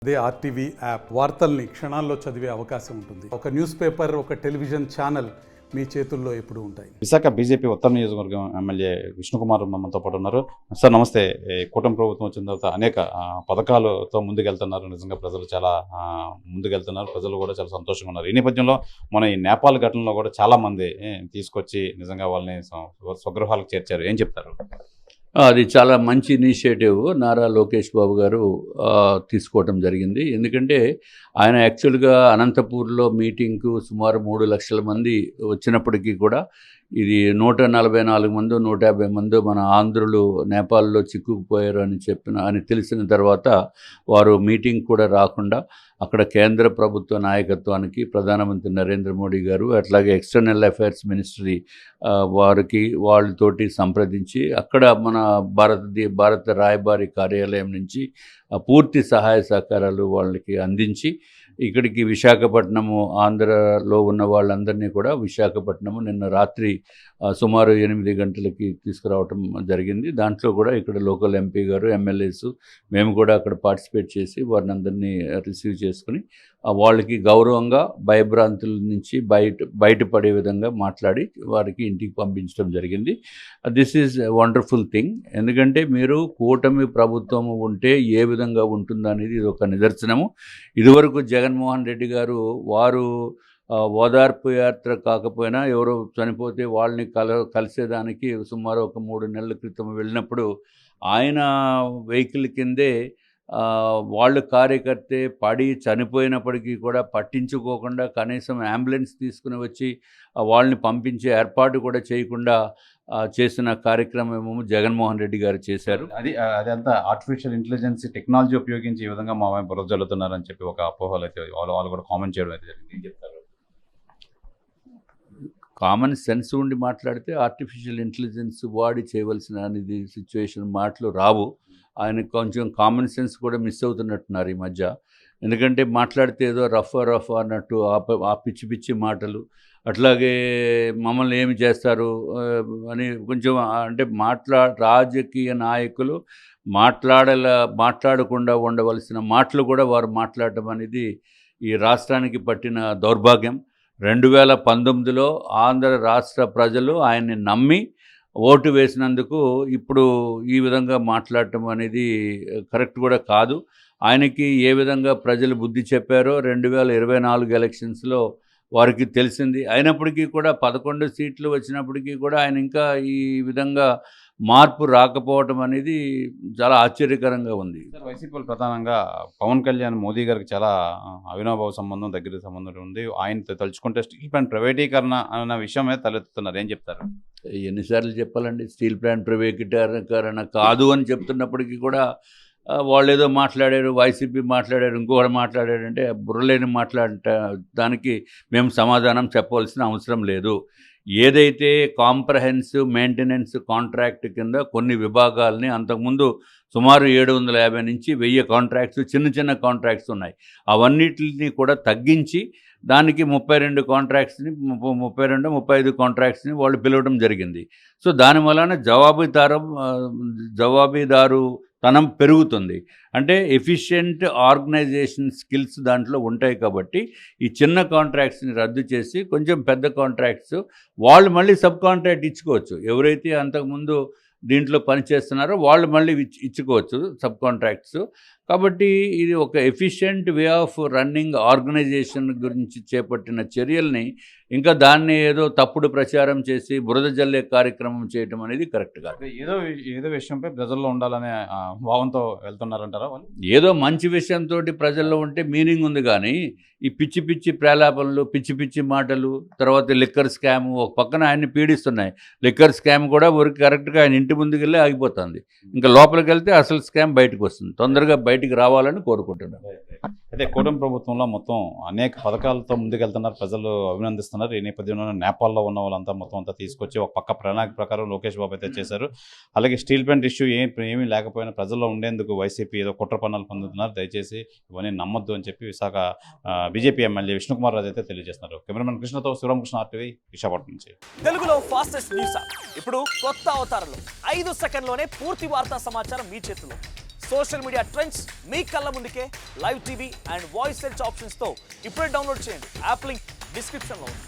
అదే RTV app వార్తల్ని క్షణాల్లో చదివే అవకాశం ఉంటుంది. ఒక న్యూస్ పేపర్, ఒక టెలివిజన్ ఛానల్ మీ చేతుల్లో ఎప్పుడూ ఉంటాయి. విశాఖ బీజేపీ ఉత్తర నియోజకవర్గం ఎమ్మెల్యే విష్ణుకుమార్ మనతో పాటు ఉన్నారు. సార్ నమస్తే. కూటమి ప్రభుత్వం వచ్చిన తర్వాత అనేక పథకాలతో ముందుకెళ్తున్నారు. నిజంగా ప్రజలు చాలా ముందుకెళ్తున్నారు. ప్రజలు కూడా చాలా సంతోషంగా ఉన్నారు. ఈ నేపథ్యంలో మన ఈ నేపాల్ ఘటనలో కూడా చాలా మంది తీసుకొచ్చి నిజంగా వాళ్ళని స్వగృహాలకు చేర్చారు. ఏం చెప్తారు? అది చాలా మంచి ఇనిషియేటివ్ నారా లోకేష్ బాబు గారు తీసుకోవటం జరిగింది. ఎందుకంటే ఆయన యాక్చువల్గా అనంతపూర్లో మీటింగ్కు సుమారు 3 లక్షల మంది వచ్చినప్పటికీ కూడా ఇది 144 మందో 150 మందో మన ఆంధ్రులు నేపాల్లో చిక్కుకుపోయారు అని తెలిసిన తర్వాత వారు మీటింగ్ కూడా రాకుండా అక్కడ కేంద్ర ప్రభుత్వ నాయకత్వానికి ప్రధానమంత్రి నరేంద్ర మోడీ గారు అట్లాగే ఎక్స్టర్నల్ అఫైర్స్ మినిస్ట్రీ వాళ్ళతోటి సంప్రదించి అక్కడ మన భారత రాయబారి కార్యాలయం నుంచి పూర్తి సహాయ సహకారాలు వాళ్ళకి అందించి ఇక్కడికి విశాఖపట్నము ఆంధ్రలో ఉన్న వాళ్ళందరినీ కూడా విశాఖపట్నము నిన్న రాత్రి సుమారు 8 గంటలకి తీసుకురావటం జరిగింది. దాంట్లో కూడా ఇక్కడ లోకల్ ఎంపీ గారు, ఎమ్మెల్యేస్ మేము కూడా అక్కడ పార్టిసిపేట్ చేసి వారిని అందరినీ రిసీవ్ చేసుకుని వాళ్ళకి గౌరవంగా భయభ్రాంతుల నుంచి బయటపడే విధంగా మాట్లాడి వారికి ఇంటికి పంపించడం జరిగింది. This is wonderful thing. ఎందుకంటే మీరు కూటమి ప్రభుత్వం ఉంటే ఏ విధంగా ఉంటుందనేది ఇది ఒక నిదర్శనము. ఇదివరకు జగన్మోహన్ రెడ్డి గారు వారు ఓదార్పు యాత్ర కాకపోయినా ఎవరో చనిపోతే వాళ్ళని కలిసేదానికి సుమారు ఒక 3 నెలల క్రితం వెళ్ళినప్పుడు ఆయన వెహికల్ కిందే వాళ్ళు కార్యకర్తే పడి చనిపోయినప్పటికీ కూడా పట్టించుకోకుండా కనీసం అంబులెన్స్ తీసుకుని వచ్చి వాళ్ళని పంపించే ఏర్పాటు కూడా చేయకుండా చేసిన కార్యక్రమం జగన్మోహన్ రెడ్డి గారు చేశారు. అదంతా ఆర్టిఫిషియల్ ఇంటెలిజెన్స్ టెక్నాలజీ ఉపయోగించి ఈ విధంగా మా బురద జల్లుతున్నారని చెప్పి ఒక అపోహలు అయితే వాళ్ళు కూడా కామెంట్ చేయడం అయితే జరిగింది. ఏం చెప్తారు? కామన్ సెన్స్ ఉండి మాట్లాడితే ఆర్టిఫిషియల్ ఇంటెలిజెన్స్ వాడి చేయవలసిన అనేది సిచ్యువేషన్ మాటలు రావు. ఆయన కొంచెం కామన్ సెన్స్ కూడా మిస్ అవుతున్నట్టున్నారు ఈ మధ్య. ఎందుకంటే మాట్లాడితే ఏదో రఫ్ అన్నట్టు ఆ పిచ్చి మాటలు, అట్లాగే మమ్మల్ని ఏమి చేస్తారు అని కొంచెం అంటే రాజకీయ నాయకులు మాట్లాడకుండా ఉండవలసిన మాటలు కూడా వారు మాట్లాడటం అనేది ఈ రాష్ట్రానికి పట్టిన దౌర్భాగ్యం. 2019లో ఆంధ్ర రాష్ట్ర ప్రజలు ఆయన్ని నమ్మి ఓటు వేసినందుకు ఇప్పుడు ఈ విధంగా మాట్లాడటం అనేది కరెక్ట్ కూడా కాదు. ఆయనకి ఏ విధంగా ప్రజలు బుద్ధి చెప్పారో 2024 ఎలక్షన్స్లో వారికి తెలిసింది. అయినప్పటికీ కూడా 11 సీట్లు వచ్చినప్పటికీ కూడా ఆయన ఇంకా ఈ విధంగా మార్పు రాకపోవటం అనేది చాలా ఆశ్చర్యకరంగా ఉంది. వైసీపీ ప్రధానంగా పవన్ కళ్యాణ్ మోదీ గారికి చాలా అవినాభావ సంబంధం, దగ్గర సంబంధం ఉంది. ఆయన తలుచుకుంటే స్టీల్ ప్లాంట్ ప్రైవేటీకరణ అన్న విషయమే తలెత్తుతున్నారు. ఏం చెప్తారు? ఎన్నిసార్లు చెప్పాలండి? స్టీల్ ప్లాంట్ ప్రైవేటీకరణ కాదు అని చెప్తున్నప్పటికీ కూడా వాళ్ళు ఏదో మాట్లాడారు, వైసీపీ మాట్లాడారు, ఇంకొకరు మాట్లాడారంటే బుర్రలేని దానికి మేము సమాధానం చెప్పవలసిన అవసరం లేదు. ఏదైతే కాంప్రహెన్సివ్ మెయింటెనెన్స్ కాంట్రాక్ట్ కింద కొన్ని విభాగాల్ని అంతకుముందు సుమారు 750 నుంచి 1000 కాంట్రాక్ట్స్ చిన్న కాంట్రాక్ట్స్ ఉన్నాయి. అవన్నిటిని కూడా తగ్గించి దానికి 32 కాంట్రాక్ట్స్ని 35 కాంట్రాక్ట్స్ని వాళ్ళు పిలవడం జరిగింది. సో దానివలన జవాబుదారు తనం పెరుగుతుంది. అంటే ఎఫిషియెంట్ ఆర్గనైజేషన్ స్కిల్స్ దాంట్లో ఉంటాయి. కాబట్టి ఈ చిన్న కాంట్రాక్ట్స్ని రద్దు చేసి కొంచెం పెద్ద కాంట్రాక్ట్స్ వాళ్ళు మళ్ళీ సబ్ కాంట్రాక్ట్ ఇచ్చుకోవచ్చు. ఎవరైతే అంతకుముందు దీంట్లో పనిచేస్తున్నారో వాళ్ళు మళ్ళీ ఇచ్చుకోవచ్చు సబ్ కాంట్రాక్ట్స్. కాబట్టి ఇది ఒక efficient way of running organization గురించి చేపట్టిన చర్యల్ని ఇంకా దాన్ని ఏదో తప్పుడు ప్రచారం చేసి బురద జల్లే కార్యక్రమం చేయటం అనేది కరెక్ట్ కాదు. ఏదో విషయంపై ప్రజల్లో ఉండాలనే భావంతో వెళ్తున్నారంటారా వాళ్ళు? ఏదో మంచి విషయంతో ప్రజల్లో ఉంటే మీనింగ్ ఉంది, కానీ ఈ పిచ్చి ప్రేలాపనలు, పిచ్చి మాటలు, తర్వాత లిక్కర్ స్కామ్ ఒక పక్కన ఆయన్ని పీడిస్తున్నాయి. లిక్కర్ స్కామ్ కూడా ఊరికి కరెక్ట్గా ఆయన ఇంటి ముందుకు వెళ్ళి ఆగిపోతుంది. ఇంకా లోపలికి వెళ్తే అసలు స్కామ్ బయటకు వస్తుంది. తొందరగా బయటికి రావాలని కోరుకుంటున్నాను. అయితే కూటమి ప్రభుత్వంలో మొత్తం అనేక పథకాలతో ముందుకెళ్తున్నారు, ప్రజలు అభినందిస్తున్నారు. ఈ నేపథ్యంలో నేపాల్లో ఉన్న వాళ్ళంతా మొత్తం అంతా తీసుకొచ్చి ఒక పక్క ప్రణాళిక ప్రకారం లోకేష్ బాబు అయితే చేశారు. అలాగే స్టీల్ ప్లాంట్ ఇష్యూ ఏమీ లేకపోయినా ప్రజల్లో ఉండేందుకు వైసీపీ ఏదో కుట్ర పన్నాలు పొందుతున్నారు, దయచేసి ఇవన్నీ నమ్మొద్దు అని చెప్పి విశాఖ బీజేపీ ఎమ్మెల్యే విష్ణుకుమార్ రాజు అయితే తెలియజేస్తున్నారు. కెమెరామెన్ కృష్ణతో శివరామకృష్ణ, RTV, విశాఖపట్నం నుంచి. తెలుగులో ఫాస్టెస్ట్ న్యూస్ ఇప్పుడు కొత్త అవతారంలో 5 సెకండ్లోనే పూర్తి వార్తా సమాచారం మీ చేతిలో. సోషల్ మీడియా ట్రెండ్స్ మీ కళ్ళ ముందుకే live TV and voice search ఆప్షన్స్తో ఇప్పుడే డౌన్లోడ్ చేయండి. యాప్ లింక్ డిస్క్రిప్షన్లో ఉంది.